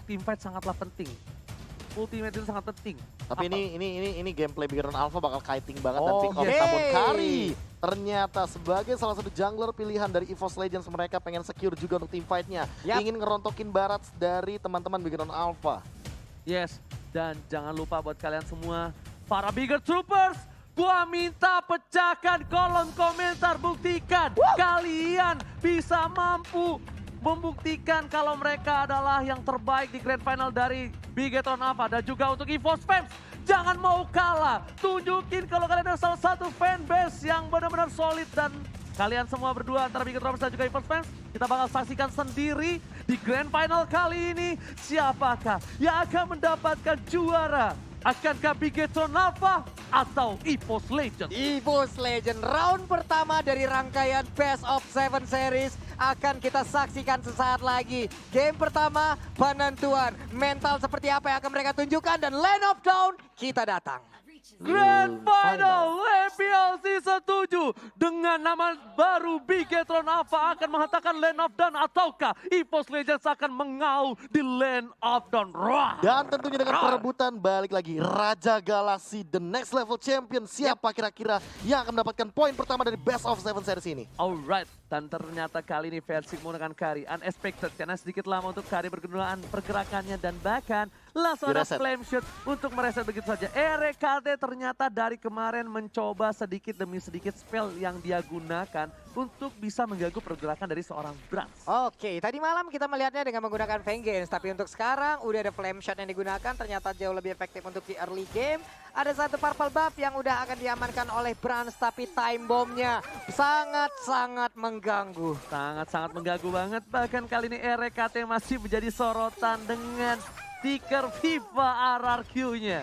teamfight sangatlah penting. Ultimate itu sangat penting. Tapi ini gameplay Big Run Alpha bakal kiting banget dan Oh, pick off. yes. Namun Kari ternyata sebagai salah satu jungler pilihan dari EVOS Legends, mereka pengen secure juga untuk teamfight-nya. Yap. Ingin ngerontokin barat dari teman-teman Big Run Alpha. Yes, dan jangan lupa buat kalian semua, para Bigger Troopers, gua minta pecahkan kolom komentar, buktikan kalian bisa mampu membuktikan kalau mereka adalah yang terbaik di Grand Final dari Bigetron Alpha. Dan juga untuk EVOS fans, jangan mau kalah. Tunjukin kalau kalian adalah salah satu fanbase yang benar-benar solid. Dan kalian semua berdua antara Bigetron dan juga EVOS fans, kita bakal saksikan sendiri di Grand Final kali ini. Siapakah yang akan mendapatkan juara? Akankah Bigetron Alpha atau EVOS Legends? EVOS Legend round pertama dari rangkaian Best of 7 series akan kita saksikan sesaat lagi. Game pertama penentuan mental seperti apa yang akan mereka tunjukkan, dan Land of Dawn kita datang. Grand Final LPL Season 7 dengan nama baru Bigetron Alpha akan menghantarkan Land of Dawn, ataukah EVOS Legends akan mengaum di Land of Dawn? Dan tentunya dengan perebutan balik lagi Raja Galaxy, the next level champion. Siapa kira-kira yang akan mendapatkan poin pertama dari Best of 7 series ini? Alright, dan ternyata kali ini versi menggunakan Kari unexpected karena sedikit lama untuk Kari berkenaan pergerakannya dan bahkan langsung ada Direset. flame shoot untuk mereset begitu saja. RKT ternyata dari kemarin mencoba sedikit demi sedikit spell yang dia gunakan untuk bisa mengganggu pergerakan dari seorang Brans. Oke, tadi malam kita melihatnya dengan menggunakan Vengeance, tapi untuk sekarang udah ada flame shot yang digunakan, ternyata jauh lebih efektif untuk di early game. Ada satu purple buff yang udah akan diamankan oleh Brans, tapi time bombnya sangat-sangat mengganggu. Sangat-sangat mengganggu banget, bahkan kali ini RKT masih menjadi sorotan dengan stiker FIFA RRQ-nya.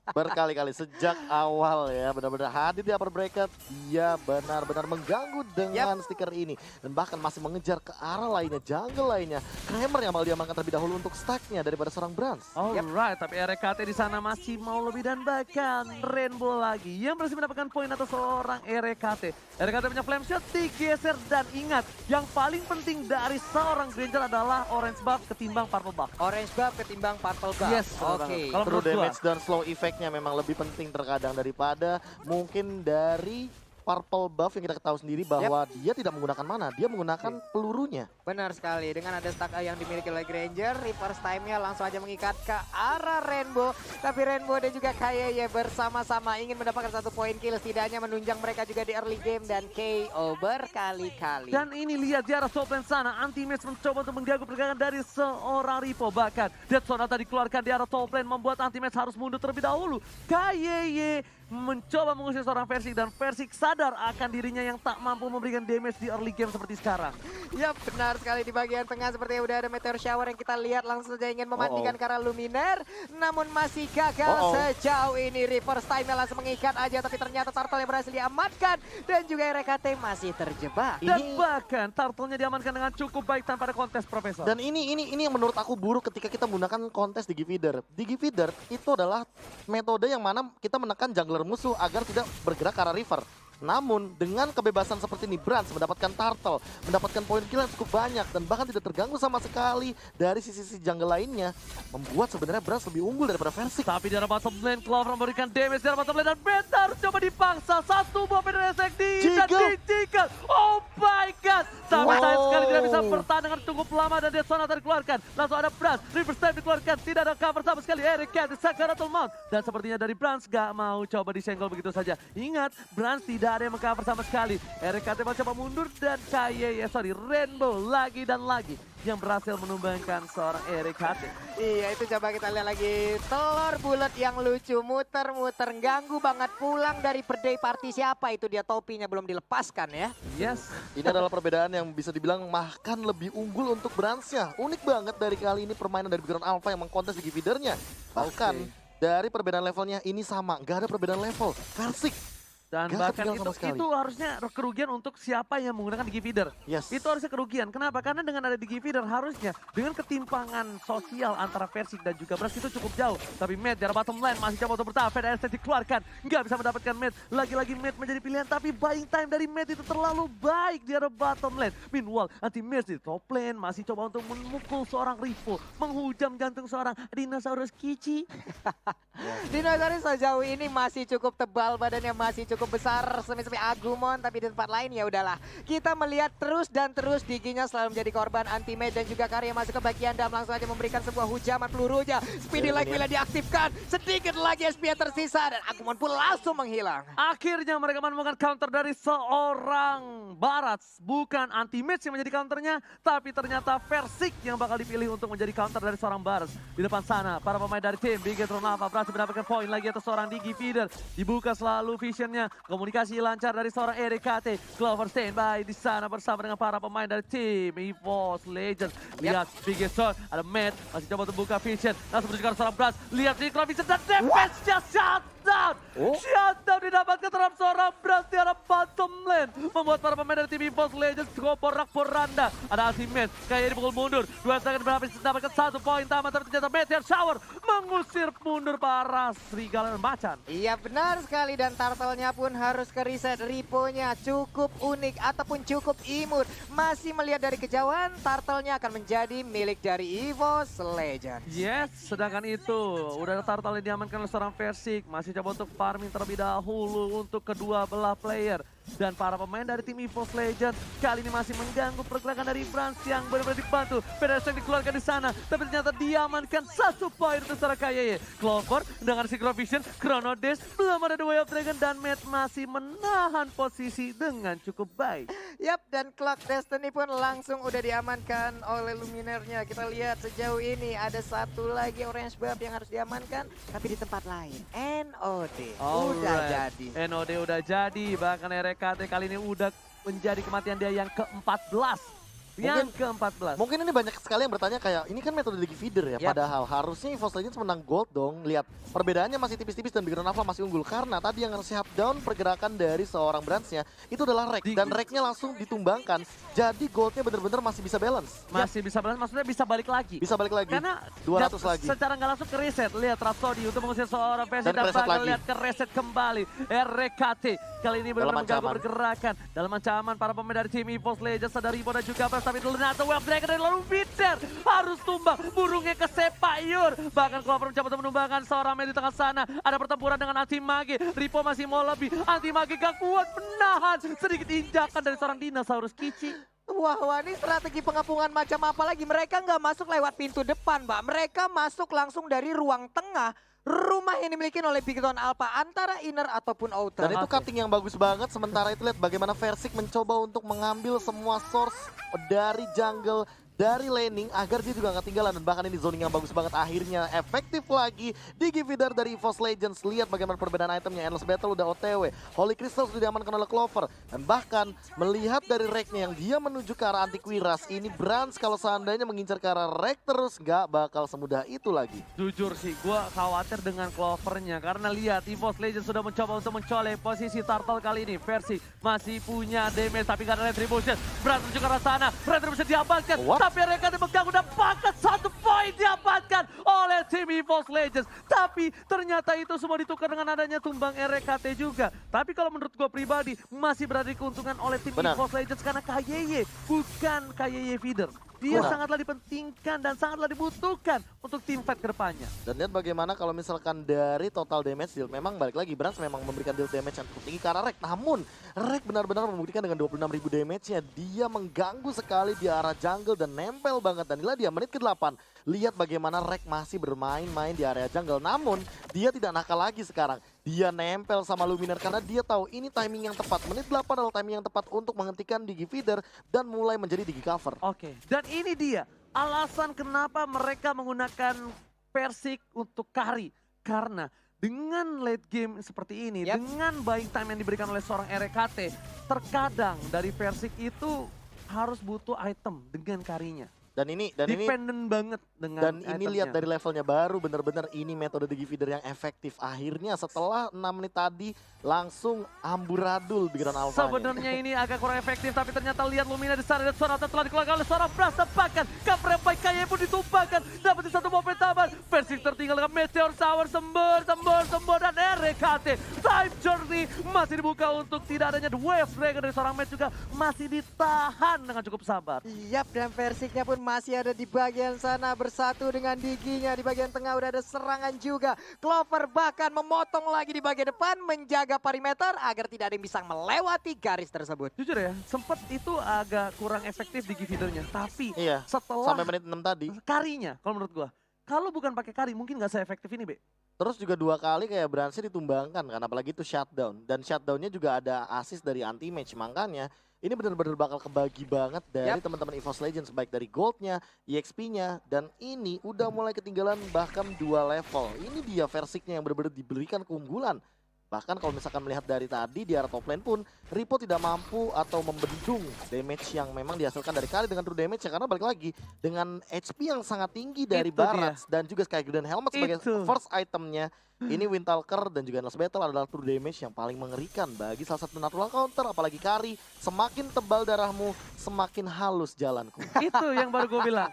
Berkali-kali sejak awal ya, benar-benar hadir di upper bracket, dia benar-benar mengganggu dengan stiker ini. Dan bahkan masih mengejar ke arah lainnya, jungle lainnya. Kramer yang malah diamankan terlebih dahulu untuk stacknya daripada seorang Brans. Alright, tapi RKT di sana masih mau lebih dan bahkan Rainbow lagi yang berhasil mendapatkan poin atas seorang RKT. RKT punya flame shot, digeser, dan ingat yang paling penting dari seorang Granger adalah orange buff ketimbang purple buff. Orange buff ketimbang purple buff. Yes, betul oke. banget. Kalau True menurut gua, damage dan slow effect-nya memang lebih penting terkadang daripada mungkin dari purple buff yang kita ketahui sendiri bahwa dia tidak menggunakan mana, dia menggunakan pelurunya. Benar sekali, dengan ada stack yang dimiliki oleh Granger, reverse time-nya langsung aja mengikat ke arah Rainbow. Tapi Rainbow dan juga Kayeye bersama-sama ingin mendapatkan satu poin kill, setidaknya menunjang mereka juga di early game dan KO berkali-kali. dan ini lihat di arah top lane sana, Anti-Mage mencoba untuk mengganggu pergerakan dari seorang Ripo. Bahkan Death Sonata dikeluarkan di arah top lane membuat Anti-Mage harus mundur terlebih dahulu. Kayeye mencoba mengusir seorang Versik dan Versik sadar akan dirinya yang tak mampu memberikan damage di early game seperti sekarang. Ya benar sekali, di bagian tengah sepertinya udah ada meteor shower yang kita lihat, langsung saja ingin mematikan ke arah Luminaire, namun masih gagal sejauh ini. Reverse time langsung mengikat aja, tapi ternyata Turtle yang berhasil diamankan dan juga RKT masih terjebak. Dan bahkan Turtle-nya diamankan dengan cukup baik tanpa ada kontes, Profesor. Dan ini yang menurut aku buruk ketika kita menggunakan kontes Digi Feeder. Digi Feeder itu adalah metode yang mana kita menekan jungler musuh agar tidak bergerak ke arah river. Namun dengan kebebasan seperti ini, Brans mendapatkan turtle, mendapatkan poin kill yang cukup banyak dan bahkan tidak terganggu sama sekali dari sisi-sisi jungle lainnya, membuat sebenarnya Brans lebih unggul daripada Versik. Tapi di arah bottom lane, Clover memberikan damage di arah bottom lane dan Beta harus coba dipaksa. Satu buah penetrasi dan dijigal. Oh my god. Tapi sayang sekali tidak bisa bertahan dengan cukup lama dan Death Sonata dikeluarkan. Langsung ada Brans, reverse time dikeluarkan. Tidak ada cover sama sekali. Eric Cat di Sakaratul Mount. Dan sepertinya dari Brans gak mau coba disenggol begitu saja. Ingat, Brans tidak ada yang mengcover sama sekali. Eric Cat mencoba mundur dan Rainbow lagi dan lagi yang berhasil menumbangkan seorang Eric Cat. Iya, itu coba kita lihat lagi. Telur bulat yang lucu, muter-muter, ganggu banget. Pulang dari birthday party siapa itu, dia topinya belum dilepaskan ya. Yes. Ini adalah perbedaan yang bisa dibilang bahkan lebih unggul untuk Bransnya. Unik banget dari kali ini permainan dari Big Run Alpha yang mengkontes Digi Feeder-nya. Bahkan dari perbedaan levelnya ini sama, nggak ada perbedaan level. Versik Dan Gak bahkan ketinggalan sama sekali. itu harusnya kerugian untuk siapa yang menggunakan Digi Feeder. Yes. Itu harusnya kerugian. Kenapa? Karena dengan ada Digi Feeder harusnya dengan ketimpangan sosial antara Persik dan juga Brass itu cukup jauh. Tapi Matt dari bottom lane masih coba untuk bertahan. FedEx dikeluarkan. Nggak bisa mendapatkan Matt. Lagi-lagi Matt menjadi pilihan. Tapi buying time dari Matt itu terlalu baik di arah bottom lane. Meanwhile, anti-Matt di top lane masih coba untuk memukul seorang Rivo. Menghujam jantung seorang dinosaurus Kici. Dinosaurus sejauh ini masih cukup tebal, badannya masih cukup besar, semi Agumon, tapi di tempat lain ya udahlah. Kita melihat terus dan terus Diginya selalu menjadi korban anti-mage dan juga Karya masuk ke bagian dalam, langsung aja memberikan sebuah hujaman pelurunya. Speedy Light bila diaktifkan, sedikit lagi SP tersisa dan Agumon pun langsung menghilang. Akhirnya mereka menemukan counter dari seorang Barats. Bukan anti-match yang menjadi counternya, tapi ternyata Persik yang bakal dipilih untuk menjadi counter dari seorang Barats. Di depan sana, para pemain dari tim Bigetron Alpha berhasil mendapatkan poin lagi atas seorang Digi Feeder. Dibuka selalu visionnya, komunikasi lancar dari seorang RKT. Clover standby di sana bersama dengan para pemain dari tim EVOS Legends. Lihat Bigetron, ada Matt, masih coba untuk buka vision. Langsung menuju ke seorang Barats. Lihat Synchro Vision dan defense-nya shutdown. Shutdown didapatkan terhadap seorang Brass di arah bottom lane. Membuat para pemain dari tim EVOS Legends cukup porak-poranda. Ada Ultimate, kayak dipukul mundur. 2 second berhabis mendapatkan 1 poin tamat. Tapi ternyata Meteor Shower mengusir mundur para Serigala dan Macan. Iya benar sekali, dan turtle-nya pun harus ke reset. Riponya cukup unik ataupun cukup imut. Masih melihat dari kejauhan, turtle-nya akan menjadi milik dari EVOS Legends. Yes, sedangkan itu udah ada turtle yang diamankan oleh seorang Persik. Masih coba untuk farming terlebih dahulu untuk kedua belah player. Dan para pemain dari tim EVOS Legends kali ini masih mengganggu pergerakan dari Brans yang benar-benar dibantu. Pedestal dikeluarkan di sana, tapi ternyata diamankan 1 poin untuk seorang KYY. Clover dengan Synchro Vision, Chrono Dash, belum ada The Way of Dragon dan Matt masih menahan posisi dengan cukup baik. Yap, dan Clock Destiny pun langsung udah diamankan oleh Luminernya. Kita lihat sejauh ini ada satu lagi Orange Buff yang harus diamankan, tapi di tempat lain. NOD udah jadi. NOD udah jadi, bahkan RKT kali ini udah menjadi kematian dia yang ke-14. Yang ke-14. Mungkin ini banyak sekali yang bertanya kayak, ini kan metode Digi Feeder ya, padahal harusnya EVOS Legends menang gold dong. Lihat, perbedaannya masih tipis-tipis dan Bigetron Alpha masih unggul. Karena tadi yang shutdown pergerakan dari seorang Bransnya itu adalah Rek. Dan Reknya langsung ditumbangkan, jadi goldnya bener-bener masih bisa balance. Masih bisa balance, maksudnya bisa balik lagi. Bisa balik lagi, Karena 200 lagi. secara nggak langsung ke reset. Lihat Rhapsody untuk mengusir seorang Persik dan reset bakal lagi. lihat ke reset kembali. RKT kali ini benar-benar mengganggu pergerakan. Dalam ancaman para pemain dari tim EVOS Legends, ada Ribo dan juga Brass, tapi Leonardo Dragon dari lalu Peter harus tumbang, burungnya ke Sepayur. Bahkan Clover mencoba untuk menumbangkan seorang Medi di tengah sana. Ada pertempuran dengan Anti Magi. Ripo masih mau lebih. Anti Magi gak kuat menahan. Sedikit injakan dari seorang dinosaurus Kici. Wah, ini strategi pengapungan macam apa lagi? Mereka nggak masuk lewat pintu depan, Mbak. Mereka masuk langsung dari ruang tengah. Rumah yang dimiliki oleh Bigetron Alpha antara inner ataupun outer. Dan itu cutting yang bagus banget. Sementara itu lihat bagaimana Persik mencoba untuk mengambil semua source dari jungle, dari laning agar dia juga nggak ketinggalan. Dan bahkan ini zoning yang bagus banget, akhirnya efektif lagi Digi Feeder dari EVOS Legends. Lihat bagaimana perbedaan itemnya, Endless Battle udah OTW, Holy Crystal sudah diamankan oleh Clover. Dan bahkan melihat dari Reknya yang dia menuju ke arah Antiquiras, ini Brans kalau seandainya mengincar ke arah Rek terus nggak bakal semudah itu lagi. Jujur sih, gue khawatir dengan Clovernya. Karena lihat, EVOS Legends sudah mencoba untuk mencolek posisi Turtle kali ini. Persik masih punya damage, tapi karena Retribution. Brans menuju ke arah sana, Retribution diamankan. Tapi RKT mengganggu dan bahkan 1 poin diamankan oleh tim EVOS Legends. Tapi ternyata itu semua ditukar dengan adanya tumbang RKT juga. Tapi kalau menurut gue pribadi, masih berada di keuntungan oleh tim EVOS Legends karena KYY bukan KYY Feeder. Dia sangatlah dipentingkan dan sangatlah dibutuhkan untuk tim fight ke depannya. Dan lihat bagaimana kalau misalkan dari total damage deal, memang balik lagi Brans memang memberikan deal damage yang cukup tinggi ke arah Rek. Namun Rek benar-benar membuktikan dengan 26.000 damage-nya. Dia mengganggu sekali di arah jungle dan nempel banget. Dan inilah dia menit ke-8. Lihat bagaimana Rek masih bermain-main di area jungle. Namun dia tidak nakal lagi sekarang. Dia nempel sama Luminar karena dia tahu ini timing yang tepat. Menit 8 adalah timing yang tepat untuk menghentikan Digi Feeder dan mulai menjadi Digi Cover. Oke, dan ini dia alasan kenapa mereka menggunakan Persik untuk carry. Karena dengan late game seperti ini, dengan buying time yang diberikan oleh seorang RKT, terkadang dari Persik itu harus butuh item dengan carry-nya. Dan ini Dependent banget dengan dan ini lihat dari levelnya baru, bener-bener ini metode The Feeder yang efektif. Akhirnya setelah 6 menit tadi langsung amburadul Big Run Alpha. Sebenarnya ini agak kurang efektif, tapi ternyata lihat Lumina di sana dan suara telah dikeluarkan oleh seorang Brass tepakan. Cover by Kaye pun ditumpahkan, dapetin satu momen tambahan. Persik tertinggal dengan Meteor Shower, sembur dan RKT. Time Journey masih dibuka untuk tidak adanya The Wave Dragon dari seorang match juga masih ditahan dengan cukup sabar. Yap, dan Persiknya pun masih ada di bagian sana bersatu dengan Diginya. Di bagian tengah udah ada serangan juga. Clover bahkan memotong lagi di bagian depan, menjaga perimeter agar tidak ada yang bisa melewati garis tersebut. Jujur ya, sempat itu agak kurang efektif di feedernya. Tapi Iya, setelah sampai menit 6 tadi. karinya, kalau menurut gua, kalau bukan pakai kari mungkin nggak se-efektif ini, Be. Terus juga 2 kali kayak Bransnya ditumbangkan kan, apalagi itu shutdown. Dan shutdownnya juga ada assist dari anti-match, makanya ini benar-benar bakal kebagi banget dari teman-teman EVOS Legends, baik dari goldnya, EXP-nya, dan ini udah mulai ketinggalan bahkan 2 level. Ini dia Versiknya yang benar-benar diberikan keunggulan. Bahkan kalau misalkan melihat dari tadi di arah top lane pun, Ripo tidak mampu atau membendung damage yang memang dihasilkan dari kali dengan true damage ya, karena balik lagi dengan HP yang sangat tinggi dari Barats dan juga Sky Golden Helmet sebagai first itemnya. Ini Windtalker dan juga Endless Battle adalah true damage yang paling mengerikan bagi salah satu natural counter, apalagi Kari. Semakin tebal darahmu, semakin halus jalanku. Itu yang baru gue bilang.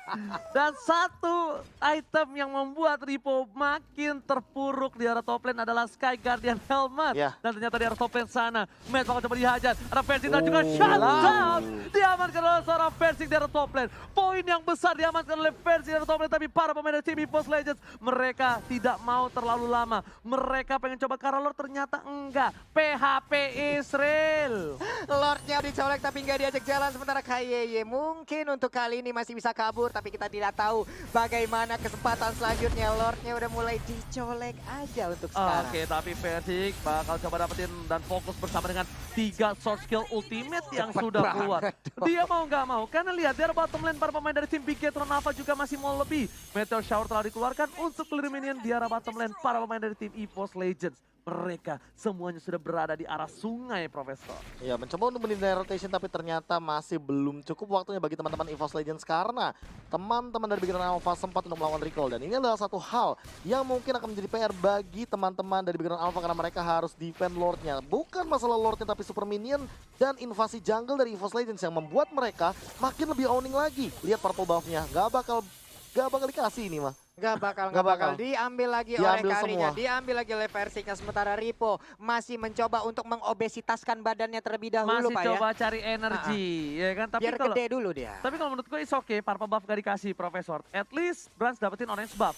Dan satu item yang membuat Ripo makin terpuruk di arah top lane adalah Sky Guardian Helmet. Dan ternyata di arah top lane sana, Matt bakal coba dihajar. Ada Persik dan juga shutdown. Diamankan oleh seorang Persik di arah top lane. Poin yang besar diamankan oleh Persik di arah top lane, tapi para pemain dari tim EVOS Legends, mereka tidak mau terlalu lama. Mereka pengen coba Karalor, ternyata enggak. PHP Israel. Lordnya dicolek tapi nggak diajak jalan, sementara Kayeye mungkin untuk kali ini masih bisa kabur, tapi kita tidak tahu bagaimana kesempatan selanjutnya. Lordnya udah mulai dicolek aja untuk sekarang. Oke, tapi Persik bakal coba dapetin dan fokus bersama dengan 3 short skill ultimate yang sudah keluar. Dia mau nggak mau, karena lihat di arah bottom lane para pemain dari tim Big Gatron Alpha juga masih mau lebih. Meteor Shower telah dikeluarkan untuk clear minion di arah bottom lane para pemain dari tim EVOS Legends. Mereka semuanya sudah berada di arah sungai, Profesor. Ya, mencoba untuk menilai rotation tapi ternyata masih belum cukup waktunya bagi teman-teman EVOS Legends karena teman-teman dari Big Run Alpha sempat untuk melawan recall, dan ini adalah satu hal yang mungkin akan menjadi PR bagi teman-teman dari Big Run Alpha karena mereka harus defend Lordnya. Bukan masalah Lordnya tapi super minion dan invasi jungle dari EVOS Legends yang membuat mereka makin lebih owning lagi. Lihat purple buff-nya, gak bakal dikasih ini mah. Gak bakal diambil lagi oleh Karinya, diambil lagi oleh Versiknya. Sementara Ripo masih mencoba untuk mengobesitaskan badannya terlebih dahulu, masih Pak ya. Masih coba cari energi, ya kan? Tapi biar gede dulu dia. Tapi kalau menurut gue it's okay, purple buff gak dikasih, Profesor. At least Brans dapetin orange buff.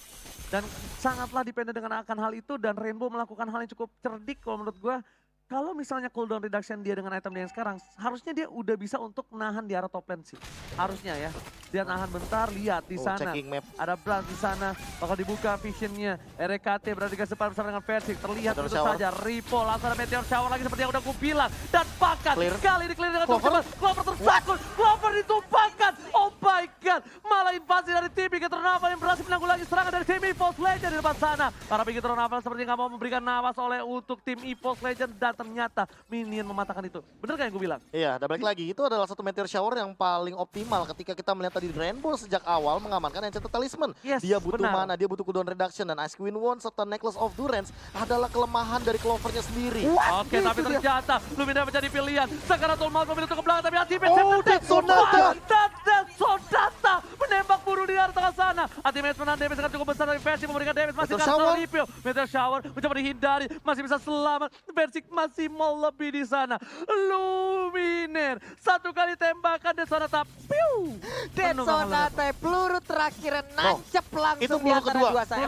Dan sangatlah dependen dengan akan hal itu, dan Rainbow melakukan hal yang cukup cerdik kalau menurut gue. Kalau misalnya cooldown reduction dia dengan item dia yang sekarang, harusnya dia udah bisa untuk nahan di arah top lane sih. Harusnya ya. Dia nahan bentar, lihat di sana. Ada Brand di sana, bakal dibuka visionnya. RKT berada di garis depan bersama dengan Persik. Terlihat tentu saja. Ripo langsung ada Meteor Shower lagi seperti yang udah aku bilang. Dan pakat, kali ini clear dengan cukup cepat. Clover tersangkut, Clover ditumpahkan. Oh my god, malah invasi dari tim Big Gatron Alpha yang berhasil menangguh lagi serangan dari tim EVOS Legends di depan sana. Para Big Gatron Alpha seperti nggak mau memberikan napas oleh untuk tim EVOS Legends, dan ternyata minion mematahkan itu. Bener kan yang gue bilang? Iya, dan balik lagi, itu adalah satu Meteor Shower yang paling optimal ketika kita melihat tadi Rainbow sejak awal mengamankan Enchanted Talisman. Dia butuh mana, dia butuh cooldown reduction, dan Ice Queen Wand serta Necklace of Durance adalah kelemahan dari Clovernya sendiri. Oke, tapi ternyata Lumina menjadi pilihan. Sekarang Tolmal memilih untuk ke belakang, tapi Ultimate Death Sonata menembak buruh di arah tengah sana. Ultimate menahan damage sangat cukup besar dari Persik, memberikan damage masih ke arah Ripio. Meteor Shower mencoba dihindari, masih bisa selamat. Persik masih mau lebih di sana. Luminer satu kali tembakan Death Sonata. Death Sonata peluru terakhir nancep langsung di antara dua saya.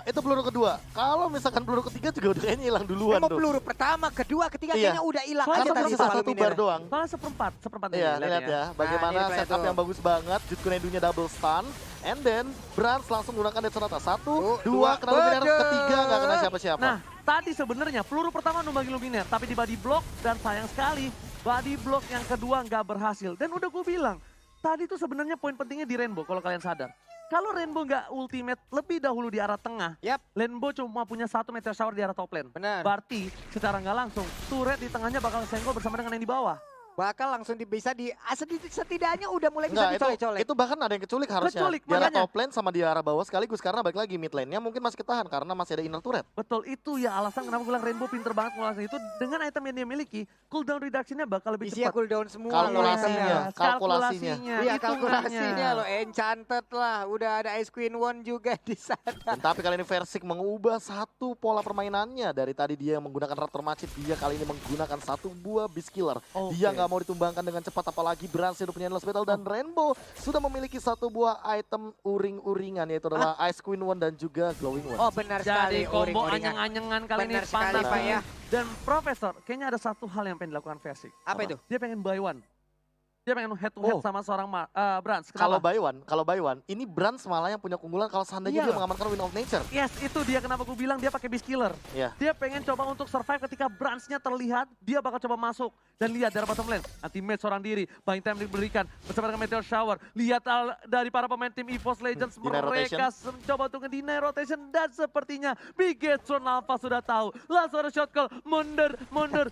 Itu peluru kedua. Kalau misalkan peluru ketiga juga udah kayaknya hilang duluan tuh. Peluru pertama, kedua, ketiga kayaknya udah hilang aja tadi sama satu bar doang. Soalnya seperempat Iya, lihat ya. Bagaimana setup yang bagus banget. Jutkunedunya double stun. And then Brans langsung menggunakan Death Sonata. 1, 2, kena Luminer, ketiga nggak kena siapa-siapa. Nah, tadi sebenarnya peluru pertama numbangin Luminer, tapi di body block, dan sayang sekali body block yang kedua nggak berhasil. Dan udah gue bilang, tadi tuh sebenarnya poin pentingnya di Rainbow kalau kalian sadar. Kalau Rainbow nggak ultimate lebih dahulu di arah tengah, Rainbow cuma punya satu Meteor Shower di arah top lane. Benar. Berarti secara nggak langsung, turret di tengahnya bakal senggol bersama dengan yang di bawah. bakal langsung bisa setidaknya udah mulai bisa Enggak, dicolek-colek. itu bahkan ada yang keculik harusnya. Keculik, Di arah makanya. top lane sama di arah bawah sekaligus. Karena balik lagi mid lane-nya mungkin masih ketahan karena masih ada inner turret. Betul, itu ya alasan kenapa gue bilang Rainbow pinter banget ngulasnya itu. Dengan item yang dia miliki, cooldown reduction-nya bakal lebih Isinya cepat. cooldown semua Kalkulasinya. loh. Kalkulasinya. Iya hitungannya. kalkulasinya loh, enchanted lah. Udah ada Ice Queen One juga di sana. Dan tapi kali ini Versik mengubah satu pola permainannya. Dari tadi dia menggunakan Raptor Macet, dia kali ini menggunakan satu buah Beast Killer. Dia nggak mau ditumbangkan dengan cepat, apalagi Brans udah punya Endless Battle. Dan Rainbow sudah memiliki satu buah item uring-uringan, yaitu adalah Ice Queen One dan juga Glowing One. Oh benar sekali, Jadi combo uring-uringan. anyeng-anyengan kali ini Benar sekali, pantas Pak, ya. Dan Profesor, kayaknya ada satu hal yang pengen dilakukan Versik. Apa itu? Dia pengen buy one. Dia pengen head to head Oh. sama seorang Brans. Kalau Kenapa? by one, ini Brans malah yang punya keunggulan kalau seandainya Iya. dia mengamankan Wind of Nature. Yes, itu dia kenapa gue bilang dia pakai Beast Killer. Iya. Dia pengen coba untuk survive ketika Bransnya terlihat, dia bakal coba masuk. Dan lihat dari bottom lane, anti-match seorang diri, buying time diberikan bersama dengan Meteor Shower. Lihat dari para pemain tim EVOS Legends, Deny mereka mencoba untuk deny rotation. Dan sepertinya Bigetron Alpha sudah tahu. Langsung ada shot call, mundur, mundur.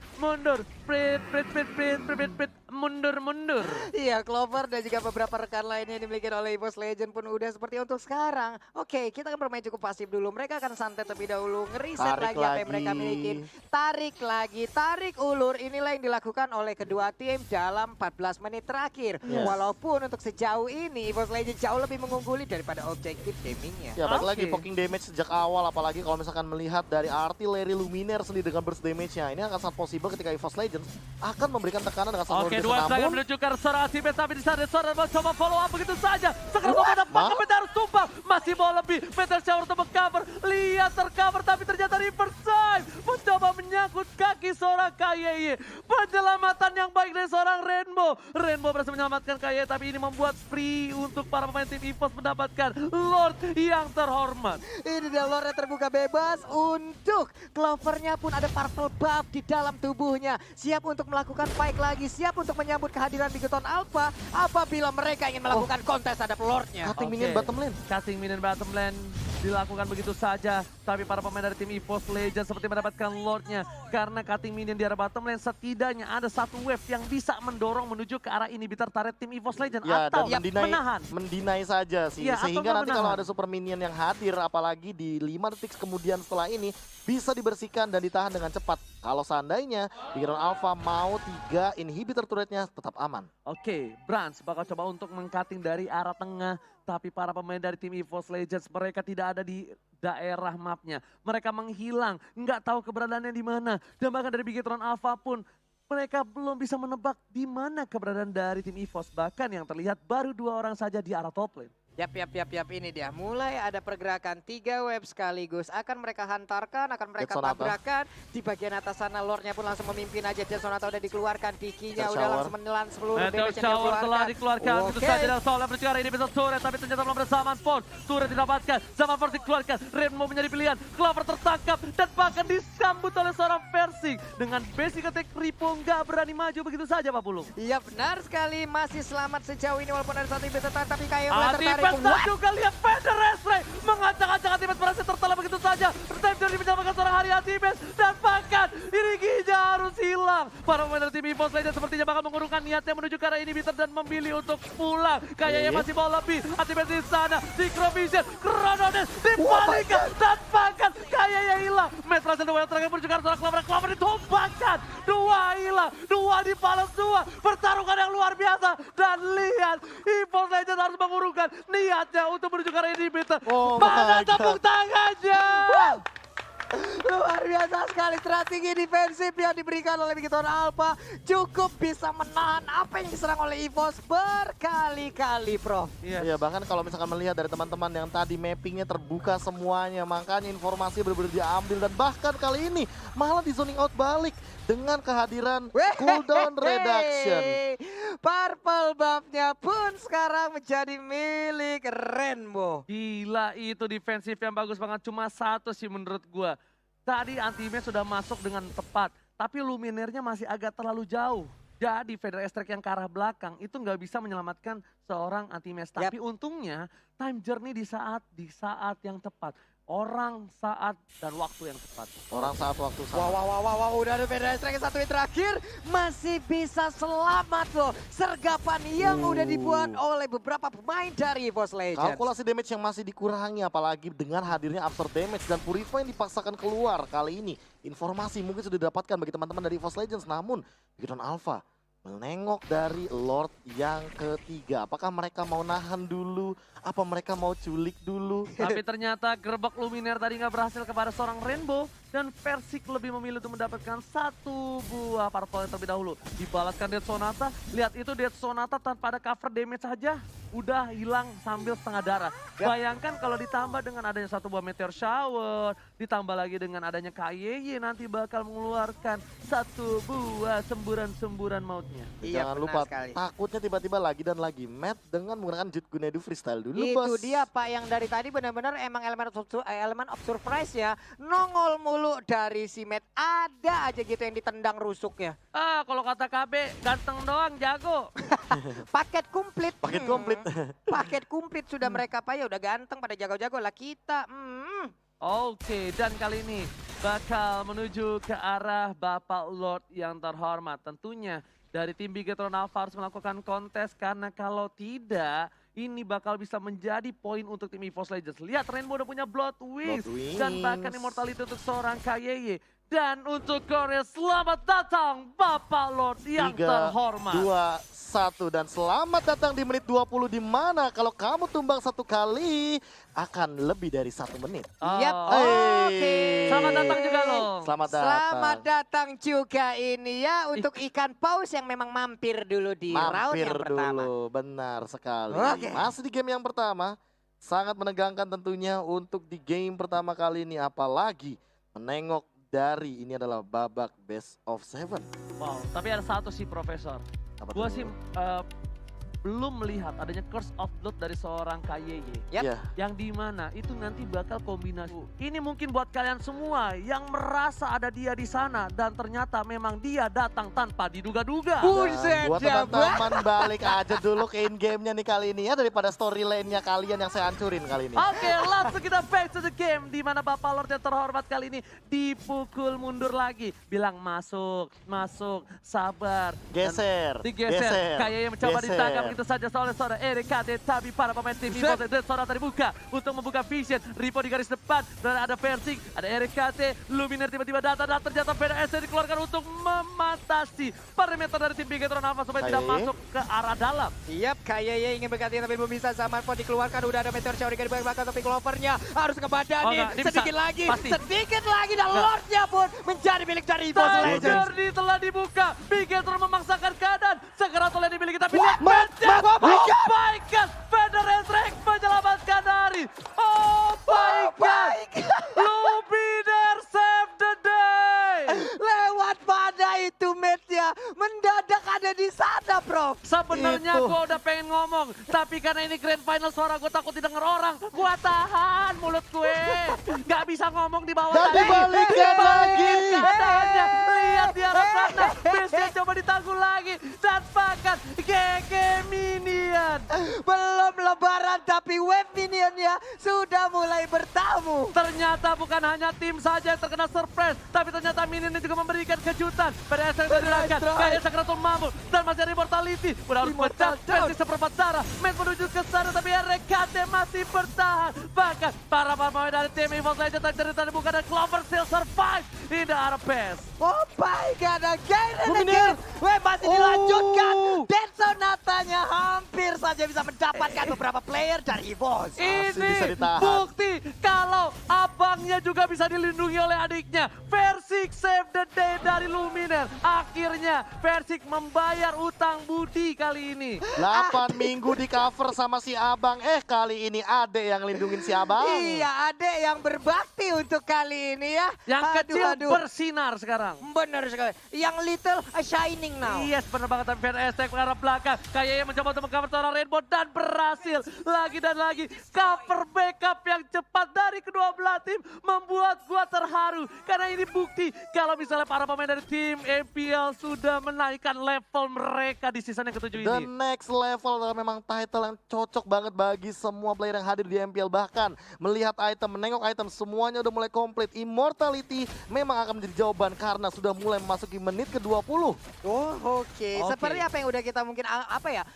Iya, Clover dan juga beberapa rekan lainnya yang dimiliki oleh EVOS Legend pun udah seperti untuk sekarang. Oke, kita akan bermain cukup pasif dulu. Mereka akan santai terlebih dahulu, ngeriset Tarik lagi apa yang lagi. mereka miliki. Tarik lagi, tarik ulur. Inilah yang dilakukan oleh kedua tim dalam 14 menit terakhir. Yes. Walaupun untuk sejauh ini EVOS Legend jauh lebih mengungguli daripada objektif gamingnya. Ya, balik lagi Oke. poking damage sejak awal, apalagi kalau misalkan melihat dari artileri Luminaire sendiri dengan burst damage-nya. Ini akan sangat possible ketika EVOS Legends akan memberikan tekanan dengan sangat Oke, luar biasa. dua serangan Namun, menunjukkan seorang Anti-Match, tapi di sana seorang mencoba follow up begitu saja. Sekarang mau dapat Meta harus tumpah. Masih mau lebih. Meteor Shower untuk meng-cover. Lihat tercover, tapi ternyata reverse time. Mencoba menyangkut kaki seorang KYY. Penyelamatan yang baik dari seorang Rainbow. Rainbow berhasil menyelamatkan KYY, tapi ini membuat free untuk para pemain tim EVOS mendapatkan Lord yang terhormat. Ini dia lore terbuka bebas untuk Clovernya pun ada purple buff di dalam tubuhnya. Siap untuk melakukan fight lagi, siap untuk menyambut kehadiran Bigetron Alpha apabila mereka ingin melakukan kontes terhadap Lordnya. cutting minion Oke. bottom lane. Cutting minion bottom lane dilakukan begitu saja. Tapi para pemain dari tim EVOS Legends seperti mendapatkan Lordnya. Karena cutting minion di arah bottom lane setidaknya ada satu wave yang bisa mendorong menuju ke arah inhibitor turret tim EVOS Legends. Ya, Atau dan menahan. mendinai saja sih. Iya, atau Sehingga nggak nanti kalau menahan. ada super minion yang hadir, apalagi di 5 detik kemudian setelah ini, bisa dibersihkan dan ditahan dengan cepat. Kalau seandainya Bigetron Alpha mau 3 inhibitor turretnya tetap aman. Oke, Brans bakal coba untuk mengcutting dari arah tengah. Tapi para pemain dari tim EVOS Legends mereka tidak ada di daerah mapnya. Mereka menghilang, nggak tahu keberadaannya di mana. Dan bahkan dari Bigetron Alpha pun mereka belum bisa menebak di mana keberadaan dari tim EVOS. Bahkan yang terlihat baru 2 orang saja di arah top lane. Yap, ini dia. Mulai ada pergerakan 3 wave sekaligus. Akan mereka hantarkan, akan mereka Jet Sonata. tabrakan. Di bagian atas sana Lordnya pun langsung memimpin aja. Jet Sonata udah dikeluarkan, Dikinya Meteor udah Shower. langsung menelan seluruh Meteor damage yang Shower telah dikeluarkan. Begitu Oke. saja dan Solar berbicara ini bisa turret. Tapi ternyata belum ada Zaman Force. Turret didapatkan. Zaman Force dikeluarkan. Rainbow menjadi pilihan. Clover tertangkap. Dan bahkan disambut oleh seorang Versik. Dengan basic attack Ripo nggak berani maju begitu saja Pak Pulung. Iya benar sekali, masih selamat sejauh ini walaupun ada satu bisa tapi kayak mulai tertarik. Anti-Match dan juga lihat Vader Esre mengacak-acak Anti-Match berhasil tertelan begitu saja. Time dari menyelamatkan seorang hari Anti-Match dan bahkan diriginya harus hilang. Para pemain dari tim EVOS Legends sepertinya bakal mengurungkan niatnya menuju ke arah inhibitor dan memilih untuk pulang. Kayaknya masih mau lebih. Anti-Match di sana, Synchrovision, Chronodes dibalikan dan bahkan kayaknya hilang. Match berhasil 2 yang terakhir menuju ke arah seorang Clover. Clover ditumbangkan. 2 hilang, 2 dibalas 2. Pertarungan yang luar biasa. Dan lihat, EVOS Legends harus mengurungkan niatnya untuk menuju ke arah inhibitor. Oh Mana my God. tepuk tangannya? Luar biasa sekali strategi defensif yang diberikan oleh Bigetron Alpha. Cukup bisa menahan apa yang diserang oleh EVOS berkali-kali, Prof. Iya, bahkan kalau misalkan melihat dari teman-teman yang tadi mappingnya terbuka semuanya, makanya informasi benar-benar diambil dan bahkan kali ini malah di zoning out balik dengan kehadiran cooldown reduction. Purple buff-nya pun sekarang menjadi milik Rainbow. Gila itu defensif yang bagus banget. Cuma satu sih menurut gua. Tadi Anti-Match sudah masuk dengan tepat. Tapi Luminaire-nya masih agak terlalu jauh. Jadi Vader Estre yang ke arah belakang itu nggak bisa menyelamatkan seorang Anti-Match. Tapi untungnya time journey di saat yang tepat. orang, saat, dan waktu yang tepat. Orang saat waktu sama. Wow, udah ada Federer Strike satu yang terakhir. Masih bisa selamat loh. Sergapan yang udah dibuat oleh beberapa pemain dari EVOS Legends. Kalkulasi damage yang masih dikurangi apalagi dengan hadirnya absorb damage dan Purify yang dipaksakan keluar kali ini. Informasi mungkin sudah didapatkan bagi teman-teman dari EVOS Legends, namun Bigetron Alpha menengok dari Lord yang ketiga. Apakah mereka mau nahan dulu? Apa mereka mau culik dulu? Tapi ternyata gerbek Luminaire tadi nggak berhasil kepada seorang Rainbow. Dan Persik lebih memilih untuk mendapatkan satu buah purple terlebih dahulu. Dibalaskan Death Sonata. Lihat itu Death Sonata tanpa ada cover damage saja. Udah hilang sambil setengah darah. Bayangkan kalau ditambah dengan adanya satu buah Meteor Shower. Ditambah lagi dengan adanya KYY nanti bakal mengeluarkan satu buah semburan-semburan mautnya. Iya, Jangan benar lupa sekali. takutnya tiba-tiba lagi dan lagi Matt dengan menggunakan Jut Gunedu freestyle dulu Itu bos. dia Pak yang dari tadi benar-benar emang elemen of surprise ya. Nongol mulu dari si Matt. Ada aja gitu yang ditendang rusuknya. Kalau kata KB ganteng doang jago. Paket komplit. Paket komplit. Paket komplit sudah mereka Pak ya udah ganteng pada jago-jago lah kita. Oke, dan kali ini bakal menuju ke arah Bapak Lord yang terhormat. Tentunya dari tim Bigetron Alpha harus melakukan kontes karena kalau tidak ini bakal bisa menjadi poin untuk tim EVOS Legends. Lihat Rainbow udah punya Blood Wings dan bahkan Immortality untuk seorang KYY. Dan untuk Korea selamat datang Bapak Lord yang 3, terhormat. 2, 1 dan selamat datang di menit 20 di mana kalau kamu tumbang satu kali akan lebih dari 1 menit. Yap, oke. Selamat datang juga loh. Selamat datang. Selamat datang juga ini ya untuk ikan paus yang memang mampir dulu di round Mampir yang pertama. dulu, benar sekali. Oke. Masih di game yang pertama, sangat menegangkan tentunya untuk di game pertama kali ini. Apalagi menengok dari ini adalah babak best of 7. Wow, tapi ada satu sih Profesor. Apa Gua tuh? sih belum melihat adanya Curse of Blood dari seorang KYY. Yap. Iya. Yang dimana itu nanti bakal kombinasi. Ini mungkin buat kalian semua yang merasa ada dia di sana dan ternyata memang dia datang tanpa diduga-duga. Buset, Buat Jabba. teman-teman balik aja dulu ke in-game-nya nih kali ini ya daripada storyline-nya kalian yang saya hancurin kali ini. Oke, langsung kita back to the game di mana Bapak Lord yang terhormat kali ini dipukul mundur lagi. Bilang masuk, sabar. Geser, Digeser, kayaknya mencoba geser. ditangkap itu saja oleh seorang RKT, tapi para pemain tim EVOS Legends seorang tadi buka untuk membuka vision. Ripo di garis depan dan ada Persik, ada RKT, Luminaire tiba-tiba datang dan ternyata PDS dikeluarkan untuk membatasi perimeter dari tim Bigetron Alpha supaya tidak masuk ke arah dalam. Siap, KYY ingin berganti tapi belum bisa. Zamanpon dikeluarkan, udah ada Meteor Shower di belakang tapi Clovernya harus ngebadanin. Sedikit lagi, dan Lordnya pun menjadi milik dari EVOS Legends. Journey telah dibuka, Bigetron memaksakan keadaan. Segera oleh dimiliki tapi lihat Oh my God, Federer Strike menyelamatkan dari. Oh my God, Luminaire save the day. Lewat pada itu match-nya mendadak ada di sana, Prof. Sebenarnya Itu. gue udah pengen ngomong, tapi karena ini grand final suara gue takut didengar orang. Gue tahan mulut gue, nggak bisa ngomong di bawah Dan dibalikan lagi. Keadaannya, lihat di arah sana, base-nya coba ditangguh lagi dan bahkan GG Minion. Belum lebaran tapi wave minionnya sudah mulai bertamu. Ternyata bukan hanya tim saja yang terkena surprise, tapi ternyata Minion juga memberikan kejutan. PDS yang dirakan, kayak Sakratul Mamut dan masih ada Immortality. Udah harus pecah, versi seperempat darah. Matt menuju ke sana tapi RKT masih bertahan. Bahkan para pemain dari tim EVOS Legends terjadi bukan dan Clover still survive in the arah base. Oh my God, again and again. Weh, masih dilanjutkan. Dan Sonatanya hampir saja bisa mendapatkan beberapa player dari EVOS. bisa Ini ditahan. bukti kalau abangnya juga bisa dilindungi oleh adiknya. Persik save the day dari Luminaire. Akhirnya Persik membayar utang budi kali ini. 8 minggu di cover sama si abang. Kali ini adek yang lindungin si abang. Iya, adek yang berbakti untuk kali ini ya. Yang kecil bersinar sekarang. Benar sekali. Yang little shining now. Yes, benar banget. Tapi PDS ke arah belakang. Kayaknya mencoba untuk meng-cover seorang Rainbow dan berhasil. Lagi dan lagi cover backup yang cepat dari kedua belah tim membuat gua terharu. Karena ini bukti kalau misalnya para pemain dari tim MPL sudah menaikkan level mereka di season yang ke-7 The ini. next level adalah memang title yang cocok banget bagi semua player yang hadir di MPL. Bahkan melihat item, menengok item, semuanya udah mulai komplit. Immortality memang akan menjadi jawaban karena sudah mulai memasuki menit ke-20. Oh, oke. Seperti apa yang udah kita mungkin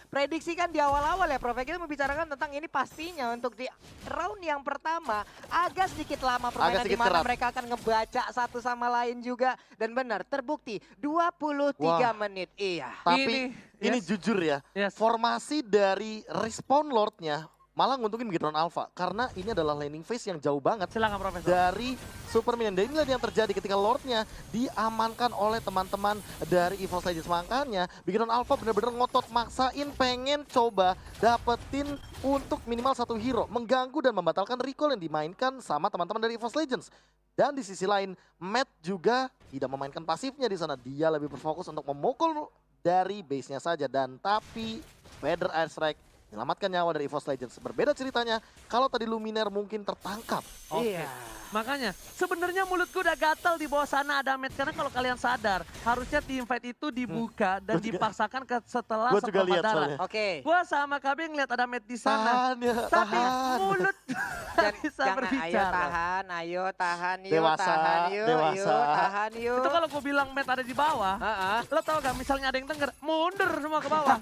prediksikan di awal-awal ya, Prof. Kita membicarakan tentang ini pastinya untuk di round yang pertama agak sedikit lama permainan di mana mereka akan ngebaca satu sama lain juga, dan benar terbukti 23 menit. Iya. Tapi ini jujur ya, formasi dari Respawn Lord-nya malah nguntungin Gidron Alpha karena ini adalah laning phase yang jauh banget. Silakan Profesor. Dari Super Minion. Dan inilah yang terjadi ketika Lord-nya diamankan oleh teman-teman dari EVOS Legends. Makanya Gidron Alpha benar-benar ngotot maksain pengen coba dapetin untuk minimal satu hero, mengganggu dan membatalkan recall yang dimainkan sama teman-teman dari EVOS Legends. Dan di sisi lain, Matt juga tidak memainkan pasifnya di sana. Dia lebih berfokus untuk memukul dari base-nya saja. Dan tapi Feather Airstrike menyelamatkan nyawa dari EVOS Legends. Berbeda ceritanya kalau tadi Luminaire mungkin tertangkap. Iya. Makanya sebenarnya mulutku udah gatal di bawah sana ada Matt. Karena kalau kalian sadar harusnya team fight itu dibuka dan dipaksakan setelah seperempat darah. Oke. Gua sama KB ngeliat ada Matt di sana. Tapi mulut gak bisa berbicara. Ayo tahan yuk, Dewasa, tahan yuk, dewasa. tahan yuk. Itu kalau gue bilang Matt ada di bawah, lo tau gak misalnya ada yang denger, mundur semua ke bawah.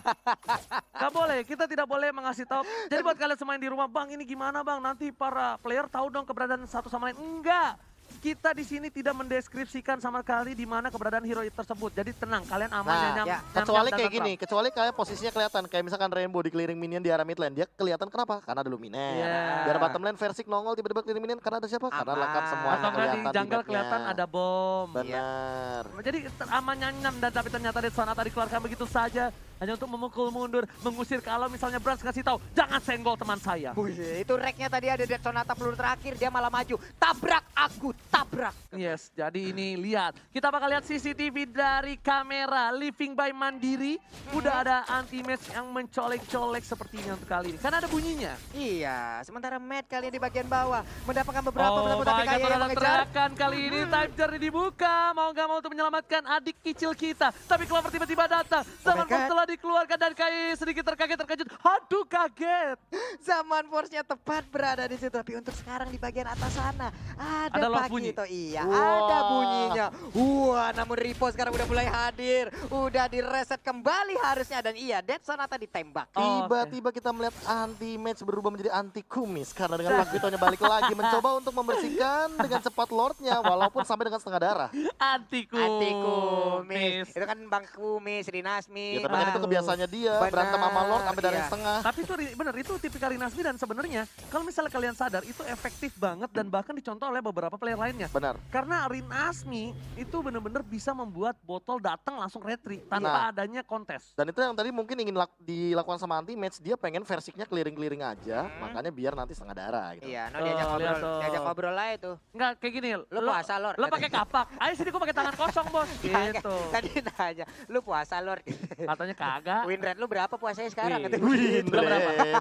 Gak boleh, kita tidak boleh mengasih tahu. Jadi buat kalian semua yang di rumah, bang ini gimana bang, nanti para player tahu dong keberadaan satu sama lain. Enggak, kita di sini tidak mendeskripsikan sama sekali di mana keberadaan hero tersebut. Jadi tenang, kalian aman kecuali kayak gini, kecuali kalian posisinya kelihatan kayak misalkan Rainbow di clearing minion di arah mid lane, dia kelihatan kenapa? Karena ada Luminaire. Di arah bottom lane Versik nongol tiba-tiba clearing minion karena ada siapa? Karena lengkap semuanya atau kelihatan. di jungle kelihatan ada bom. Benar. Jadi aman nyanyi dan tapi ternyata dari Sonata dikeluarkan begitu saja. Hanya untuk memukul mundur, mengusir kalau misalnya Brans kasih tahu, jangan senggol teman saya. Itu reknya tadi ada Dead Sonata peluru terakhir, dia malah maju. Tabrak aku, tabrak. Yes, jadi ini lihat. Kita bakal lihat CCTV dari kamera Living by Mandiri. Udah ada anti-match yang mencolek-colek sepertinya untuk kali ini. Karena ada bunyinya. Iya, sementara Matt kali ini di bagian bawah mendapatkan beberapa belakang tapi kayak yang mengejar. Teriakan kali ini time journey dibuka. Mau gak mau untuk menyelamatkan adik kecil kita. Tapi Clover tiba-tiba datang. Zaman setelah dikeluarkan dan kayak sedikit terkejut. Aduh kaget. Zaman force-nya tepat berada di situ. Tapi untuk sekarang di bagian atas sana ada Pagi itu. Iya, ada bunyinya. Wah, namun Ripo sekarang udah mulai hadir. Udah direset kembali harusnya. Dan iya, Dead Sonata ditembak. Tiba-tiba kita melihat anti-match berubah menjadi anti-kumis. Karena dengan Pagitonya balik lagi mencoba untuk membersihkan dengan cepat Lord-nya. Walaupun sampai dengan setengah darah. Anti-kumis. Itu kan Bang Kumis, Rinasmi. Ya, tapi kan itu kebiasaannya dia, berantem sama Lord sampai darah setengah. Tapi itu bener, itu tipikal Rinasmi dan sebenarnya kalau misalnya kalian sadar itu efektif banget dan bahkan dicontoh oleh beberapa player lainnya. Benar. Karena Rinasmi itu bener-bener bisa membuat botol datang langsung retreat tanpa adanya kontes. Dan itu yang tadi mungkin ingin dilakukan sama anti-match, dia pengen Versiknya clearing-clearing aja, makanya biar nanti setengah darah gitu. Iya, diajak ngobrol aja tuh. Enggak kayak gini, lu puasa Lord. Lo pakai kapak, ayo sini gua pakai tangan kosong bos, gitu. Tadi nanya, lu puasa Lord. Katanya kagak. Win rate lu berapa puasanya sekarang? Win rate.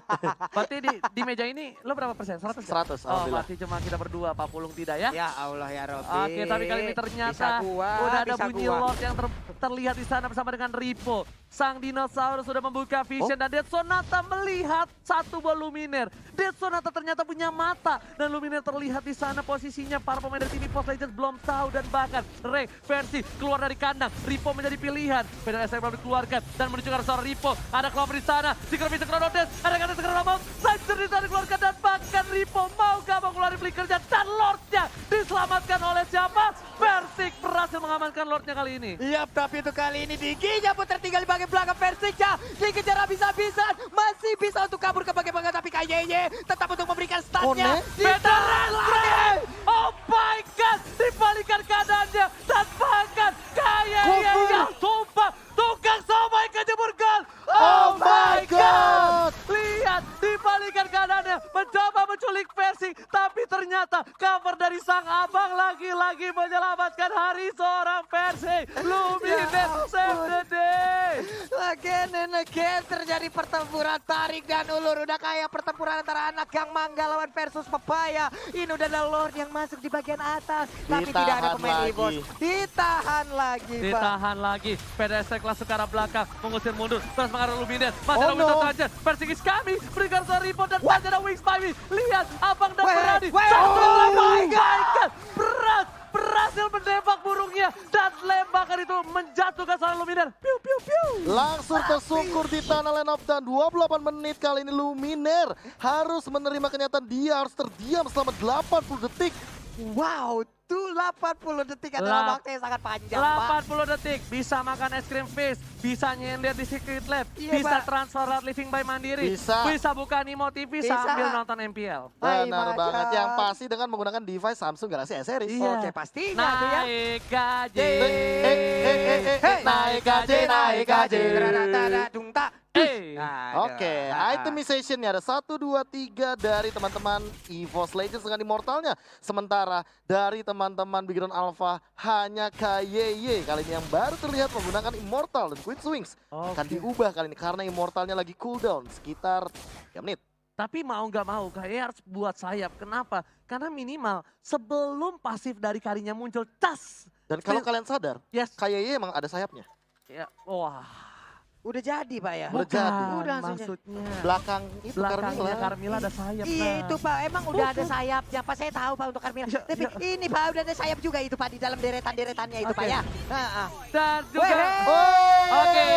Berarti di meja ini lo berapa persen? 100? 100, oh, berarti cuma kita berdua, Pak Pulung tidak ya? Ya Allah ya Robby. Oke, tapi kali ini ternyata udah ada bunyi Lord yang terlihat di sana bersama dengan Ripo. Sang dinosaurus sudah membuka vision dan Dead Sonata melihat satu buah Luminaire. Dead Sonata ternyata punya mata dan Luminaire terlihat di sana posisinya. Para pemain dari tim EVOS Legends belum tahu dan bahkan Ray versi keluar dari kandang. Ripo menjadi pilihan. Pedal SM belum dikeluarkan dan menuju ke seorang Ripo. Ada Clover di sana. Secret Vision Chronodes. Ada kata segera mau. Sanctuary di sana dikeluarkan dan bahkan Ripo mau gak mau keluarin flickernya dan Lordnya diselamatkan oleh siapa? Versik berhasil mengamankan Lordnya kali ini. Yap, tapi itu kali ini Diginya pun tertinggal di bagian belakang Versiknya. Dikejar habis-habisan. Masih bisa untuk kabur ke bagian belakang tapi KYY tetap untuk memberikan statnya. Beneran lagi! Oh my god! Dibalikan keadaannya dan bahkan KYY yang tumpah. Tukang somai kejebur gol! Oh my god! Lihat, dibalikan keadaannya. Mencoba menculik Versik, tapi ternyata cover dari sang abang lagi-lagi menyelamatkan hari seorang Versik. Luminaire save the day! and again terjadi pertempuran tarik dan ulur. Udah kayak pertempuran antara anak Gang Mangga lawan versus Pepaya. Ini udah ada Lord yang masuk di bagian atas. Tapi tidak ada pemain EVOS. Ditahan lagi, Pak. Ditahan lagi. PDSX langsung ke arah belakang. Mengusir mundur. Terus mengarah Luminer. Masih ada Winter Charger. Persigis kami. Berikan rebound dan masih ada Wings by Me. Lihat, Abang dan Berani. Oh my God. Berhasil menembak burungnya. Dan lembakan itu menjatuhkan seorang Luminer. Piu, piu, piu. Langsung tersungkur di tanah line up dan 28 menit kali ini Luminer harus menerima kenyataan dia harus terdiam selama 80 detik. Wow, tuh 80 detik adalah waktu yang sangat panjang, Pak. 80 detik, bisa makan es krim fish, bisa nyender di Secret Lab, Iya, bisa Pak. transfer Living by Mandiri, Bisa. buka Nimo TV Bisa. sambil nonton MPL. Benar Hai, banget, Macan. yang pasti dengan menggunakan device Samsung Galaxy S Series. Iya. Oke, pastinya tuh ya. Naik gaji. Naik gaji, naik gaji. Dung tak. Eh. Oke, itemizationnya ada 1, 2, 3 dari teman-teman EVOS Legends dengan Immortalnya. Sementara dari teman-teman Big Run Alpha hanya KYY kali ini yang baru terlihat menggunakan Immortal dan Queen's Wings. Akan diubah kali ini karena Immortalnya lagi cooldown sekitar 3 menit. Tapi mau nggak mau, kayak harus buat sayap. Kenapa? Karena minimal sebelum pasif dari Karinya muncul, tas. Dan kalau kalian sadar, Yes. KYY emang ada sayapnya. Ya, wah. Udah jadi, Pak ya? Udah jadi. Udah langsung maksudnya. Belakang itu Belakangnya Carmilla. Carmilla ada sayap. Iya nah. itu Pak, emang udah ada sayapnya Pak, saya tahu Pak untuk Carmilla. Ya, Tapi ya. ini Pak udah ada sayap juga itu Pak di dalam deretan-deretannya itu Pak Oke. ya. Nah, Dan juga, oke.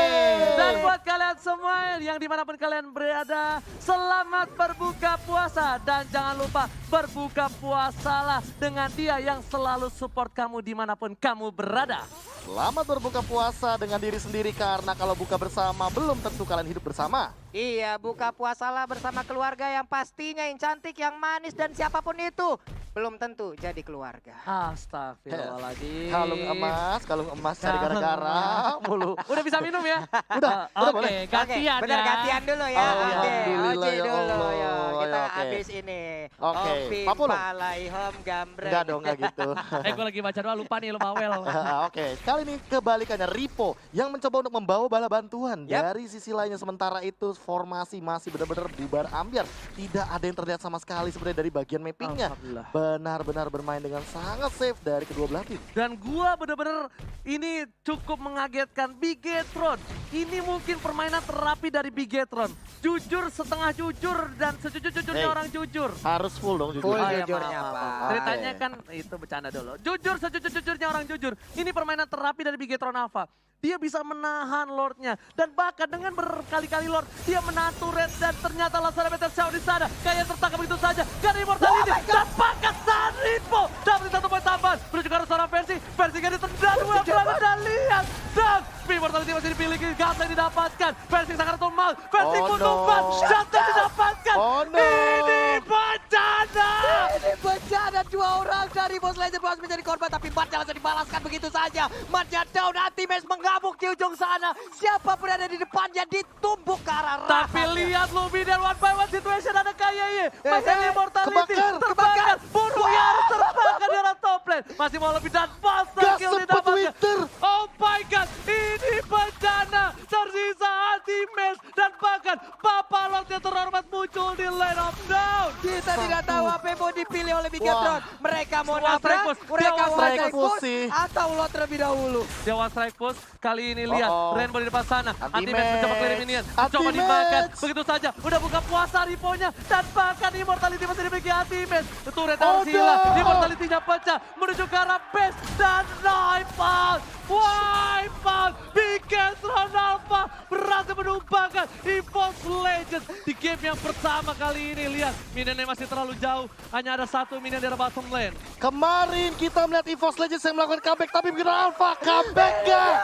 Dan buat kalian semua yang dimanapun kalian berada, selamat berbuka puasa. Dan jangan lupa berbuka puasalah dengan dia yang selalu support kamu dimanapun kamu berada. Selamat berbuka puasa dengan diri sendiri karena kalau buka bersama belum tentu kalian hidup bersama. Iya, buka puasalah bersama keluarga yang pastinya yang cantik, yang manis dan siapapun itu belum tentu jadi keluarga. Astagfirullahaladzim. Kalung emas cari gara-gara mulu. Udah bisa minum ya? Udah Oke, boleh. gantian Bener ya. gantian dulu ya. Alhamdulillah, Oke, ya dulu Allah, ya. Kita ya, oke. habis ini. Oke, Opi, Pak Pulung. palai, hom, gambreng. Enggak dong, enggak gitu. Gue lagi baca doa, lupa nih, lupa well. Oke, kali ini kebalikannya Ripo yang mencoba untuk membawa bala bantuan. Yap. Dari sisi lainnya sementara itu formasi masih benar-benar bubar ambiar. Tidak ada yang terlihat sama sekali sebenarnya dari bagian mappingnya. Alhamdulillah. Benar-benar bermain dengan sangat safe dari kedua belah tim. Dan gua bener-bener ini cukup mengagetkan Bigetron. Ini mungkin permainan terapi dari Bigetron. Jujur, setengah jujur, dan sejujur-jujurnya Hey. orang jujur. Harus full dong jujur. Full Oh, iya, jujurnya, maaf, Pak. maaf. Ceritanya kan itu bercanda dulu. Jujur, sejujur-jujurnya orang jujur. Ini permainan terapi dari Bigetron Alpha. Dia bisa menahan Lordnya. Dan bahkan dengan berkali-kali Lord, dia menahan turret. Dan ternyata langsung ada Meteor Shower di sana. Kayak tertangkap begitu saja. Gak ada Immortality. Dan bahkan saat Ripo dapat 1 poin tambahan. Menuju ke arah seorang Versi. Versi gak ditendang. Dua dan lihat. Dan Immortality masih dipilih. Gata yang didapatkan. Versi sangat tumbal. Versi Oh, kutuban. no. Gata yang didapatkan. Oh, no. Ini bencana. Ini bencana, 2 orang dari Boss Legend harus menjadi korban, tapi matnya langsung dibalaskan begitu saja. Matnya down, Anti-Match mengamuk di ujung sana. Siapapun ada di depannya ditumbuk ke arah Tapi rahangnya. lihat Luminer one by one situation ada KYY. Masih ada Immortality. kebakar. Burungnya harus terbakar di arah top lane. Masih mau lebih dan monster Gak kill sempet didapatkan. Winter. Oh my god, ini bencana. Tersisa Anti-Match dan bahkan Papa Lord yang terhormat muncul di lane of down. Kita tidak tahu apa yang mau dipilih oleh Bigetron. Mereka mau Semua strike nabrak, push. mereka Dia mau strike strike push push, sih. atau lot terlebih dahulu. Dewa strike push kali ini lihat Oh, oh. Rainbow di depan sana. Anti-Match. Anti-Match mencoba clear minion, mencoba Anti-Match. dimakan. Begitu saja, udah buka puasa Riponya dan bahkan Immortality masih dimiliki Anti-Match. Turret harus Oh, hilang, no. Immortality-nya pecah menuju ke arah base dan wipeout. Wipeout, Bigetron Alpha berhasil menumbangkan EVOS Legends di game yang pertama kali ini. Lihat, minionnya masih terlalu jauh, hanya ada 1 minion di arah bottom lane. Kemarin kita melihat EVOS Legends yang melakukan comeback, tapi Big Run Alpha comeback gak?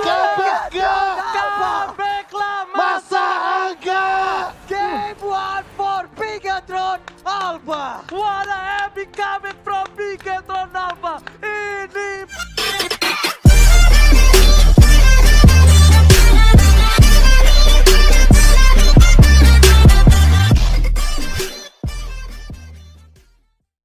Comeback gak? Comebacklah Masa agak? Game 1 for Bigetron Alpha. What a epic comeback from